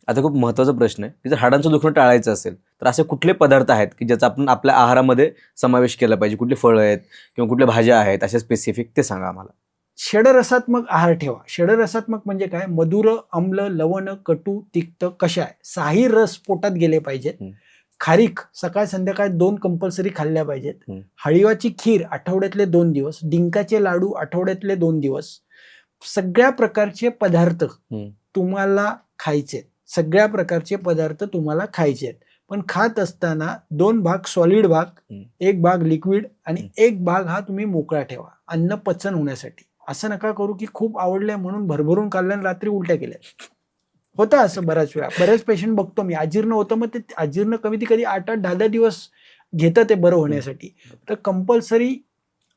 आता खूप महत्त्वाचा प्रश्न आहे की जर हाडांचं दुखणं टाळायचं असेल तर असे कुठले पदार्थ आहेत की ज्याचा आपण आपल्या आहारामध्ये समावेश केला पाहिजे, कुठली फळं आहेत किंवा कुठल्या भाज्या आहेत अशा स्पेसिफिक, ते सांगा आम्हाला. षडरसात्मक आहार ठेवा. षडरसात्मक म्हणजे काय? मधुर, आम्ल, लवण, कटू, तिक्त, कषाय, साही रस पोटात गेले पाहिजेत. खारीक सकाळ संध्याकाळ 2 कंपल्सरी खाल्ल्या पाहिजेत. हळीवाची खीर आठवड्यातले 2 दिवस, डिंकाचे लाडू आठवड्यातले 2 दिवस. सगळ्या प्रकारचे पदार्थ तुम्हाला खायचे, सगळ्या प्रकारचे पदार्थ तुम्हाला खायचे आहेत. पण खात असताना 2 भाग सॉलिड भाग, 1 भाग लिक्विड आणि 1 भाग हा तुम्ही मोकळा ठेवा अन्न पचन होण्यासाठी. असं नका करू की खूप आवडलंय म्हणून भरभरून खाल्लं आणि रात्री उलट्या केल्या. होतं असं बऱ्याच वेळा. बरेच पेशंट बघतो मी, अजीर्ण होतं, मग ते अजीर्ण कधी 8-8, 10-10 दिवस घेतं ते बरं होण्यासाठी. तर कंपल्सरी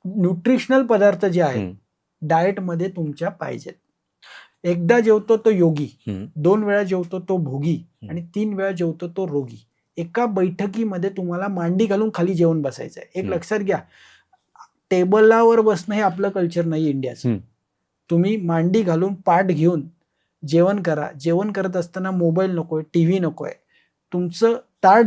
न्यूट्रिशनल पदार्थ जे आहेत डाएटमध्ये तुमच्या पाहिजेत. एकदा जेवतो तो योगी, 2 वेळा जेवतो तो भोगी आणि 3 वेळा जेवतो तो रोगी. एका बैठकीमध्ये तुम्हाला मांडी घालून खाली जेवण बसायचं आहे. एक लक्षात घ्या, टेबलावर बसणं हे आपलं कल्चर नाही इंडियाचं. तुम्ही मांडी घालून पाठ घेऊन जेवण करा. जेवण करत असताना मोबाईल नकोय, टीव्ही नकोय. तुमचं ताट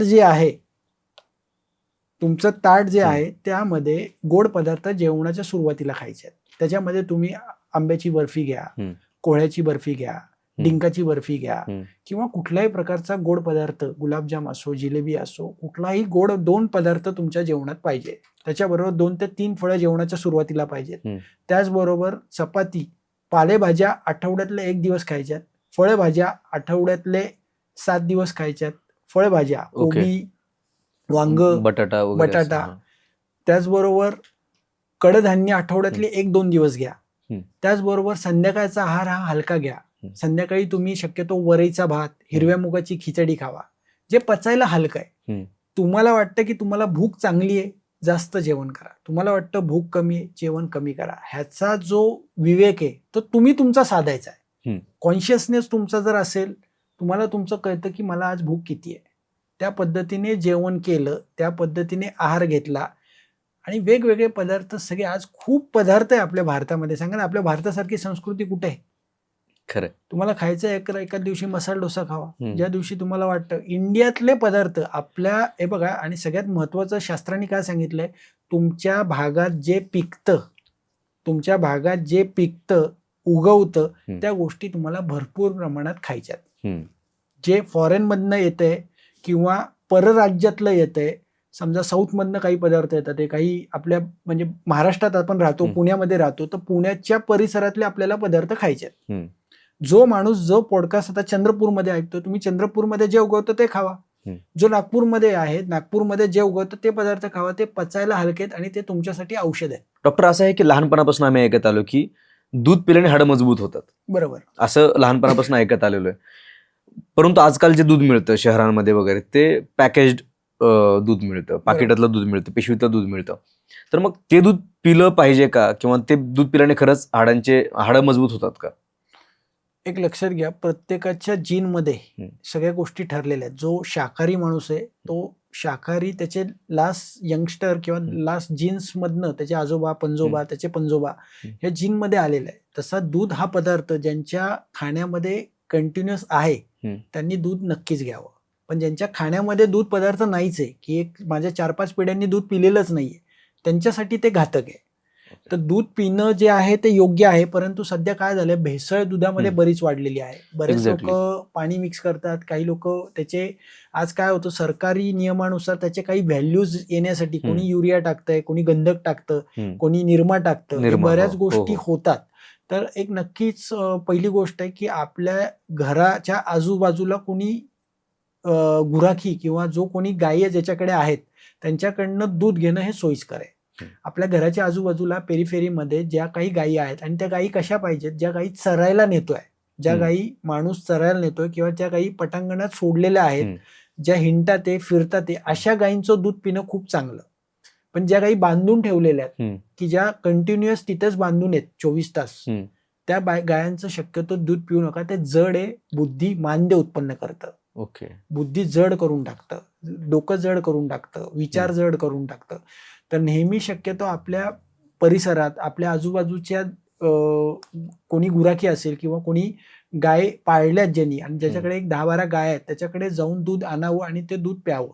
जे आहे त्यामध्ये गोड पदार्थ जेवणाच्या सुरुवातीला खायचे आहेत. त्याच्यामध्ये तुम्ही आंब्याची बर्फी घ्या, कोहळ्याची बर्फी घ्या, डिंकाची बर्फी घ्या किंवा कुठल्याही प्रकारचा गोड पदार्थ, गुलाबजाम असो, जिलेबी असो, कुठलाही गोड 2 पदार्थ तुमच्या जेवणात पाहिजे. त्याच्याबरोबर 2 ते 3 फळं जेवणाच्या सुरुवातीला पाहिजेत. त्याचबरोबर चपाती, पालेभाज्या आठवड्यातले 1 दिवस खायच्यात, फळभाज्या आठवड्यातले 7 दिवस खायच्यात. फळभाज्या कोबी, वांग, बटाटा. त्याचबरोबर कडधान्य आठवड्यातले 1-2 दिवस घ्या. त्याचबरोबर संध्याकाळचा आहार हा हलका घ्या. संध्याकाळी तुम्ही शक्यतो वरईचा भात, हिरव्या मुगाची खिचडी खावा, जे पचायला हलकं आहे. तुम्हाला वाटतं की तुम्हाला भूक चांगली आहे, जास्त जेवण करा. तुम्हाला वाटतं भूक कमी आहे, जेवण कमी करा. ह्याचा जो विवेक आहे तो तुम्ही तुमचा साधायचा आहे. कॉन्शियसनेस तुमचा जर असेल, तुम्हाला तुमचं कळतं की मला आज भूक किती आहे, त्या पद्धतीने जेवण केलं, त्या पद्धतीने आहार घेतला आणि वेगवेगळे पदार्थ. सगळे आज खूप पदार्थ आहे आपल्या भारतामध्ये. सांगा ना, आपल्या भारतासारखी संस्कृती कुठे आहे? खरं. तुम्हाला खायचं एका दिवशी मसाला डोसा खावा, ज्या दिवशी तुम्हाला वाटतं. इंडियातले पदार्थ आपल्या, हे बघा, आणि सगळ्यात महत्वाचं शास्त्रांनी काय सांगितलंय, तुमच्या भागात जे पिकतं उगवतं त्या गोष्टी तुम्हाला भरपूर प्रमाणात खायच्यात. जे फॉरेन मधनं येतंय किंवा परराज्यातलं येतंय, समजा साऊथ मधनं काही पदार्थ येतात, ते काही आपल्या म्हणजे महाराष्ट्रात आपण राहतो, पुण्यामध्ये राहतो, तर पुण्याच्या परिसरातले आपल्याला पदार्थ खायचे. जो माणूस जो पॉडकास्ट आता चंद्रपूरमध्ये ऐकतो, तुम्ही चंद्रपूरमध्ये जे उगवतं ते खावा. जो नागपूरमध्ये आहे, नागपूरमध्ये जे उगवतं ते पदार्थ खावा. ते पचायला हलकेत आणि ते तुमच्यासाठी औषध आहे. डॉक्टर, असं आहे की लहानपणापासून आम्ही ऐकत आलो की दूध पिल्याने हाडं मजबूत होतात. बरोबर. असं लहानपणापासून ऐकत आलेलो आहे. परंतु आजकाल जे दूध मिळतं शहरांमध्ये वगैरे, ते पॅकेज्ड दूध मिळतं, पाकिटातलं दूध मिळतं, पिशवीतलं दूध मिळतं. तर मग ते दूध पिलं पाहिजे का, किंवा ते दूध पिल्याने खरंच हाडं मजबूत होतात का? एक लक्षात घ्या, प्रत्येकाच्या जीनमध्ये सगळ्या गोष्टी ठरलेल्या आहेत. जो शाकाहारी माणूस आहे तो शाकाहारी, त्याचे लास्ट यंगस्टर किंवा लास्ट जीन्स मधनं त्याचे आजोबा, पणजोबा, त्याचे पणजोबा ह्या जीनमध्ये आलेला आहे. तसा दूध हा पदार्थ ज्यांच्या खाण्यामध्ये कंटिन्युअस आहे त्यांनी दूध नक्कीच घ्यावं. पण ज्यांच्या खाण्यामध्ये दूध पदार्थ नाहीच आहे, की एक माझ्या 4-5 पिढ्यांनी दूध पिलेलंच नाहीये, त्यांच्यासाठी ते घातक आहे. तर दूध पिणं जे आहे ते योग्य आहे, परंतु सध्या काय झालंय, भेसळ दुधामध्ये बरीच वाढलेली आहे. बरेच लोक पाणी मिक्स करतात, काही लोक त्याचे, आज काय होतं, सरकारी नियमानुसार त्याचे काही व्हॅल्यूज येण्यासाठी कोणी युरिया टाकतंय, कोणी गंधक टाकतं, कोणी निरमा टाकतं, बऱ्याच गोष्टी होतात. तर एक नक्कीच पहिली गोष्ट आहे की आपल्या घराच्या आजूबाजूला कोणी गुराखी किंवा जो कोणी गायी ज्याच्याकडे आहेत त्यांच्याकडनं दूध घेणं हे सोयीस्कर आहे. आपल्या घराच्या आजूबाजूला पेरिफेरीमध्ये ज्या काही गायी आहेत, आणि त्या गायी कशा पाहिजेत, ज्या गायी चरायला नेतोय, ज्या गायी माणूस चरायला नेतोय किंवा ज्या गायी पटांगणात सोडलेल्या आहेत, ज्या हिंडतात ते फिरतात, अशा गायींचं दूध पिणं खूप चांगलं. पण ज्या गायी बांधून ठेवलेल्या आहेत, की ज्या कंटिन्युअस तिथेच बांधून आहेत 24 तास, त्या गायांचं शक्यतो दूध पिऊ नका. ते जड आहे, बुद्धी मांद्य उत्पन्न करतं. बुद्धी जड करून टाकतं, डोकं जड करून टाकतं, विचार जड करून टाकतं. तर नेहमी शक्यतो आपल्या परिसरात, आपल्या आजूबाजूच्या कोणी गुराखी असेल किंवा कोणी गाय पाळल्यात ज्यांनी आणि ज्याच्याकडे एक 10-12 गाय आहेत त्याच्याकडे जाऊन दूध आणावं आणि ते दूध प्यावं.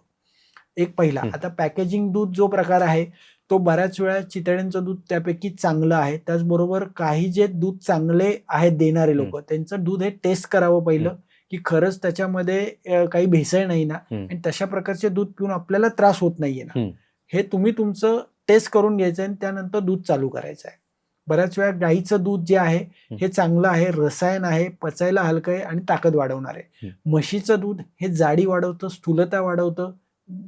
एक पहिला. आता पॅकेजिंग दूध जो प्रकार आहे तो बऱ्याच वेळा चितळ्यांचं दूध त्यापैकी चांगलं आहे. त्याचबरोबर काही जे दूध चांगले आहेत देणारे लोक त्यांचं दूध हे टेस्ट करावं पहिलं की खरंच त्याच्यामध्ये काही भेसळ नाही ना आणि तशा प्रकारचे दूध पिऊन आपल्याला त्रास होत नाहीये ना, हे तुम्ही तुमचं टेस्ट करून घ्यायचं आणि त्यानंतर दूध चालू करायचं आहे. बऱ्याच वेळा गाईचं दूध जे आहे हे चांगलं आहे, रसायन आहे, पचायला हलकं आहे आणि ताकद वाढवणार आहे. म्हशीचं दूध हे जाडी वाढवतं, स्थूलता वाढवतं,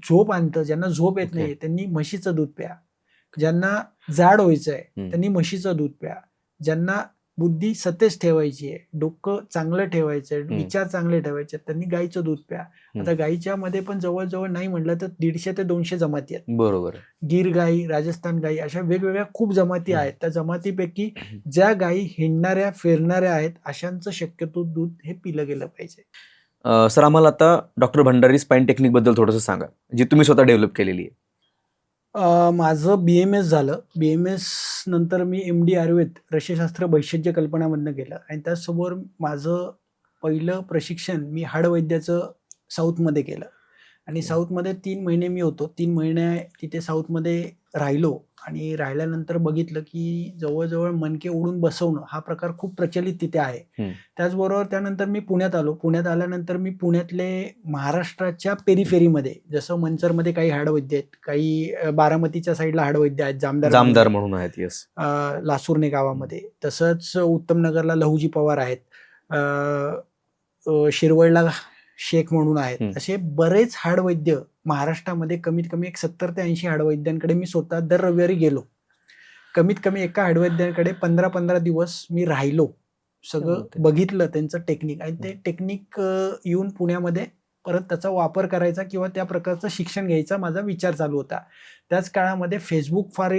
झोप आणतं. ज्यांना झोप येत नाहीये त्यांनी म्हशीचं दूध प्या. ज्यांना जाड व्हायचं आहे त्यांनी म्हशीचं दूध प्या. ज्यांना बुद्धी सतेज ठेवायची आहे, डोकं चांगलं ठेवायचं आहे, विचार चांगले ठेवायचे त्यांनी गाईचं दूध प्या. आता गाईच्या मध्ये पण जवळजवळ नाही म्हटलं तर 150 ते 200 जमाती आहेत. बरोबर. गिर गाई, राजस्थान गाई अशा वेगवेगळ्या खूप जमाती आहेत. त्या जमातीपैकी ज्या गाई हिंडणाऱ्या फिरणाऱ्या आहेत अशांचं शक्यतो दूध हे पिलं गेलं पाहिजे. सर आम्हाला आता डॉक्टर भंडारी स्पाइन टेक्निक बद्दल थोडंसं सांगा, जी तुम्ही स्वतः डेव्हलप केलेली आहे. माझं BMS झालं. BMS नंतर मी MD आयुर्वेद रसशास्त्र वैद्यकीय कल्पनामधनं केलं आणि त्याचसमोर माझं पहिलं प्रशिक्षण मी हाडवैद्याचं साऊथमध्ये केलं आणि साऊथमध्ये 3 महिने मी होतो. 3 महिने तिथे साऊथमध्ये राहिलो आणि राहिल्यानंतर बघितलं की जवळजवळ मणके ओढून बसवणं हा प्रकार खूप प्रचलित तिथे आहे. त्याचबरोबर त्यानंतर मी पुण्यात आलो. पुण्यात आल्यानंतर मी पुण्यातले महाराष्ट्राच्या पेरिफेरीमध्ये जसं मंचरमध्ये काही हाडवैद्य आहेत, काही बारामतीच्या साईडला हाडवैद्य आहेत, जामदार म्हणून आहेत, यस, लासूरने गावामध्ये, तसंच उत्तमनगरला लहुजी पवार आहेत, शिरवळला शेख म्हणून आहेत. असे बरेच हाडवैद्य महाराष्ट्रामध्ये कमीत कमी 70 ते 80 हाडवैद्यांकडे मी स्वतः दर रविवारी गेलो. कमीत कमी एका हाडवैद्यांकडे 15-15 दिवस मी राहिलो, सगळं बघितलं त्यांचं टेक्निक आणि ते टेक्निक येऊन पुण्यामध्ये परत त्याचा वापर करायचा किंवा त्या प्रकारचं शिक्षण घ्यायचा माझा विचार चालू होता. त्याच काळामध्ये फेसबुक फार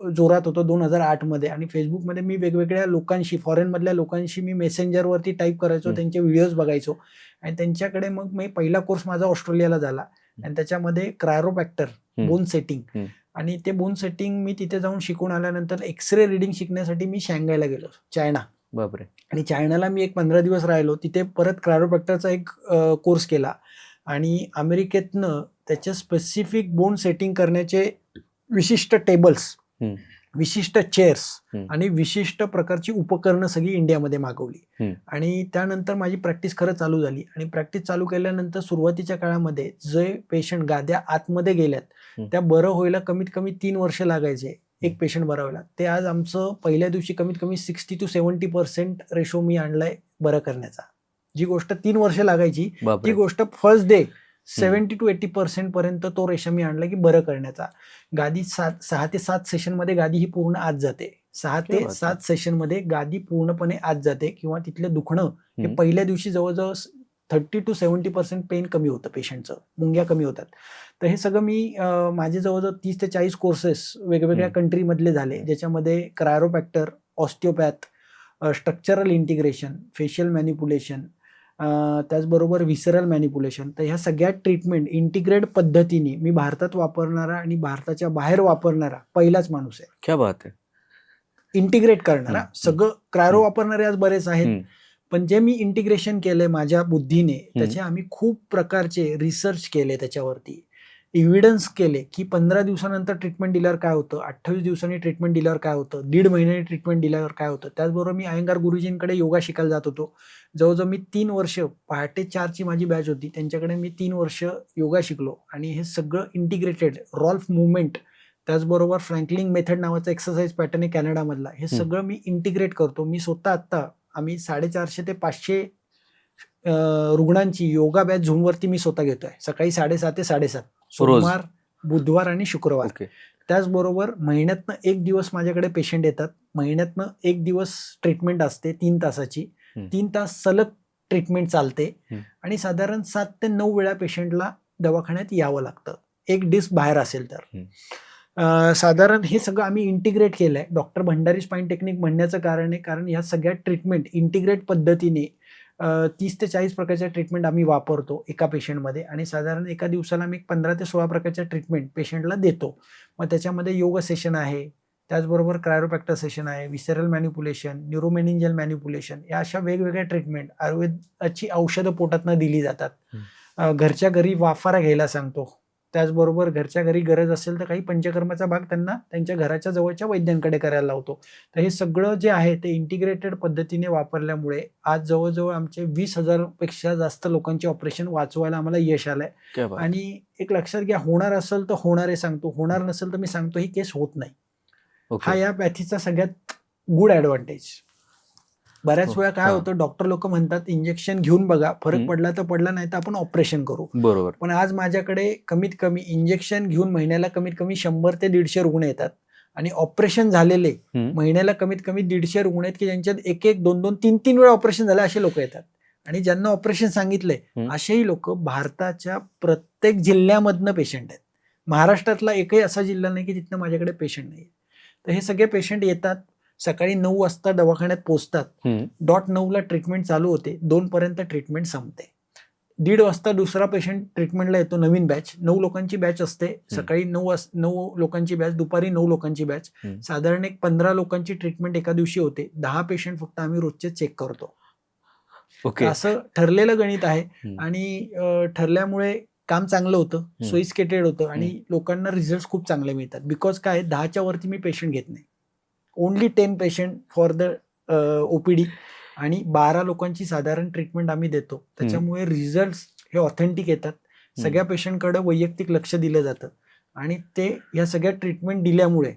जोरात होतं 2008 मध्ये आणि फेसबुकमध्ये मी वेगवेगळ्या लोकांशी, फॉरेनमधल्या लोकांशी मी मेसेंजरवरती टाईप करायचो, त्यांचे व्हिडिओज बघायचो आणि त्यांच्याकडे मग मी पहिला कोर्स माझा ऑस्ट्रेलियाला झाला आणि त्याच्यामध्ये क्रायोप्रॅक्टर बोन सेटिंग आणि ते बोन सेटिंग मी तिथे जाऊन शिकून आल्यानंतर एक्सरे रिडिंग शिकण्यासाठी मी शांघायला गेलो, चायना. बापरे. आणि चायनाला मी एक 15 दिवस राहिलो. तिथे परत क्रायोप्रॅक्टरचा एक कोर्स केला आणि अमेरिकेतनं त्याचे स्पेसिफिक बोन सेटिंग करण्याचे विशिष्ट टेबल्स, विशिष्ट चेअर्स आणि विशिष्ट प्रकारची उपकरणं सगळी इंडियामध्ये मागवली आणि त्यानंतर माझी प्रॅक्टिस खरं चालू झाली आणि प्रॅक्टिस चालू केल्यानंतर सुरुवातीच्या काळामध्ये जे पेशंट गाद्या आतमध्ये गेल्यात त्या बरं व्हायला कमीत कमी 3 वर्ष लागायचे एक पेशंट बरा व्हायला. ते आज आमचं पहिल्या दिवशी कमीत कमी 60 to 70% रेशो मी आणलाय बरं करण्याचा. जी गोष्ट 3 वर्ष लागायची ती गोष्ट फर्स्ट डे 70 to 80% पर्यंत तो रेशो मी आणला की बरं करण्याचा. गादी 6 ते 7 सेशन मध्ये गादी ही पूर्ण आत जाते. 6 ते 7 सेशन मध्ये गादी पूर्णपणे आत जाते किंवा तिथलं दुखणं हे पहिल्या दिवशी जवळजवळ 30 to 70% पेन कमी होतं, पेशंटचं मुंग्या कमी होतात. तर हे सगळं मी माझे जवळजवळ 30 ते 40 कोर्सेस वेगवेगळ्या कंट्रीमधले झाले, ज्याच्यामध्ये क्रायोप्रॅक्टर, ऑस्टिओपॅथ, स्ट्रक्चरल इंटिग्रेशन, फेशियल मॅनिप्युलेशन, त्याचबरोबर व्हिसरल मॅनिप्युलेशन. तर ह्या सगळ्या ट्रीटमेंट इंटिग्रेट पद्धतीने मी भारतात वापरणारा आणि भारताच्या बाहेर वापरणारा पहिलाच माणूस आहे. क्या बात आहे. इंटिग्रेट करणारा. सगळं क्रायो वापरणारे आज बरेच आहेत, पण जे मी इंटिग्रेशन केलंय माझ्या बुद्धीने त्याचे आम्ही खूप प्रकारचे रिसर्च केले, त्याच्यावरती एव्हिडन्स केले की 15 दिवसानंतर ट्रीटमेंट दिल्यावर काय होतं, 28 दिवसांनी ट्रीटमेंट दिल्यावर काय होतं, 1.5 महिन्याने ट्रीटमेंट दिल्यावर काय होतं. त्याचबरोबर मी अयंगार गुरुजींकडे योगा शिकायला जात होतो. जवळजवळ मी 3 वर्ष, पहाटे 4ची माझी बॅच होती, त्यांच्याकडे मी 3 वर्ष योगा शिकलो आणि हे सगळं इंटिग्रेटेड रॉल्फ मुवमेंट, त्याचबरोबर फ्रँकलिन मेथड नावाचा एक्सरसाइज पॅटर्न आहे कॅनडामधला, हे सगळं मी इंटिग्रेट करतो. मी स्वतः आत्ता आम्ही 450 ते 500 रुग्णांची योगा बॅच झूमवरती मी स्वतः घेतोय. सकाळी 6:30 ते 7:30 सोमवार, बुधवार आणि शुक्रवार. त्याचबरोबर महिन्यातनं 1 दिवस माझ्याकडे पेशंट येतात. महिन्यातनं 1 दिवस ट्रीटमेंट असते 3 तासाची. 3 तास सलग ट्रीटमेंट चालते आणि साधारण 7 ते 9 वेळा पेशंटला दवाखान्यात यावं लागतं, एक डिस्क बाहेर असेल तर. साधारण हे सगळं आम्ही इंटिग्रेट केलंय. डॉक्टर भंडारी स्पाइन टेक्निक म्हणण्याचं कारण आहे कारण ह्या सगळ्या ट्रीटमेंट इंटिग्रेट पद्धतीने 30 ते 40 प्रकारच्या ट्रीटमेंट आम्ही वापरतो एका पेशंटमध्ये आणि साधारण एका दिवसाला मी 15 ते 16 प्रकारच्या ट्रीटमेंट पेशंटला देतो. मग त्याच्यामध्ये योग सेशन आहे, त्याचबरोबर क्रायोप्रॅक्टर सेशन आहे, विसेरल मॅन्युप्युलेशन, न्यूरोमेनिंजियल मॅन्युप्युलेशन, या अशा वेगवेगळ्या ट्रीटमेंट आयुर्वेदाची औषधं पोटातनं दिली जातात. घरच्या घरी वाफारा घ्यायला सांगतो. त्याचबरोबर घरच्या घरी गरज असेल तर काही पंचकर्माचा भाग त्यांना त्यांच्या घराच्या जवळच्या वैद्यांकडे करायला लावतो. तर हे सगळं जे आहे ते इंटिग्रेटेड पद्धतीने वापरल्यामुळे आज जवळजवळ आमचे 20,000 पेक्षा जास्त लोकांचे ऑपरेशन वाचवायला आम्हाला यश आलंय. क्या बात. आणि एक लक्षात घ्या, होणार असेल तर होणार आहे सांगतो, होणार नसेल तर मी सांगतो ही केस होत नाही. ओके. हा या पॅथीचा सगळ्यात गुड ॲडव्हान्टेज. बऱ्याच हो, वेळा काय हा. होतं, डॉक्टर लोक म्हणतात इंजेक्शन घेऊन बघा, फरक पडला तर पडला, नाही तर आपण ऑपरेशन करू. बरोबर. पण आज माझ्याकडे कमीत कमी इंजेक्शन घेऊन महिन्याला कमीत कमी 100 ते 150 रुग्ण येतात आणि ऑपरेशन झालेले महिन्याला कमीत कमी 150 रुग्ण आहेत की ज्यांच्यात 1-1, 2-2, 3-3 वेळा ऑपरेशन झालं असे लोक येतात. आणि ज्यांना ऑपरेशन सांगितलंय असेही लोक भारताच्या प्रत्येक जिल्ह्यामधनं पेशंट आहेत. महाराष्ट्रातला एकही असा जिल्हा नाही की तिथनं माझ्याकडे पेशंट नाही. तर हे सगळे पेशंट येतात, सकाळी 9 वाजता दवाखान्यात पोहोचतात, डॉट 9ला ट्रीटमेंट चालू होते, 2 पर्यंत ट्रीटमेंट संपते. 1:30 वाजता दुसरा पेशंट ट्रीटमेंटला येतो, नवीन बॅच, 9 लोकांची बॅच असते. सकाळी 9 लोकांची बॅच, दुपारी 9 लोकांची बॅच, साधारण एक 15 लोकांची ट्रीटमेंट एका दिवशी होते. 10 पेशंट फक्त आम्ही रोजचे चेक करतो. ओके. असं ठरलेलं गणित आहे आणि ठरल्यामुळे काम चांगलं होतं, सोयिस्केटेड होतं आणि लोकांना रिझल्ट खूप चांगले मिळतात. बिकॉज काय, 10च्या वरती मी पेशंट घेत नाही. Only 10 patient for the OPD आणि 12 लोकांची साधारण ट्रीटमेंट आम्ही देतो. त्याच्यामुळे रिझल्ट हे ऑथेंटिक येतात. सगळ्या पेशंटकडे वैयक्तिक लक्ष दिलं जातं आणि ते या सगळ्या ट्रीटमेंट दिल्यामुळे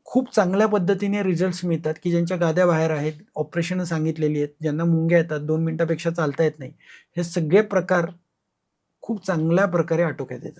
खूप चांगल्या पद्धतीने रिझल्ट मिळतात की ज्यांच्या गाद्या बाहेर आहेत, ऑपरेशन सांगितलेली आहेत, ज्यांना मुंग्या येतात, 2 मिनिटापेक्षा चालता येत नाही, हे सगळे प्रकार खूप चांगल्या प्रकारे आटोक्यात येतात.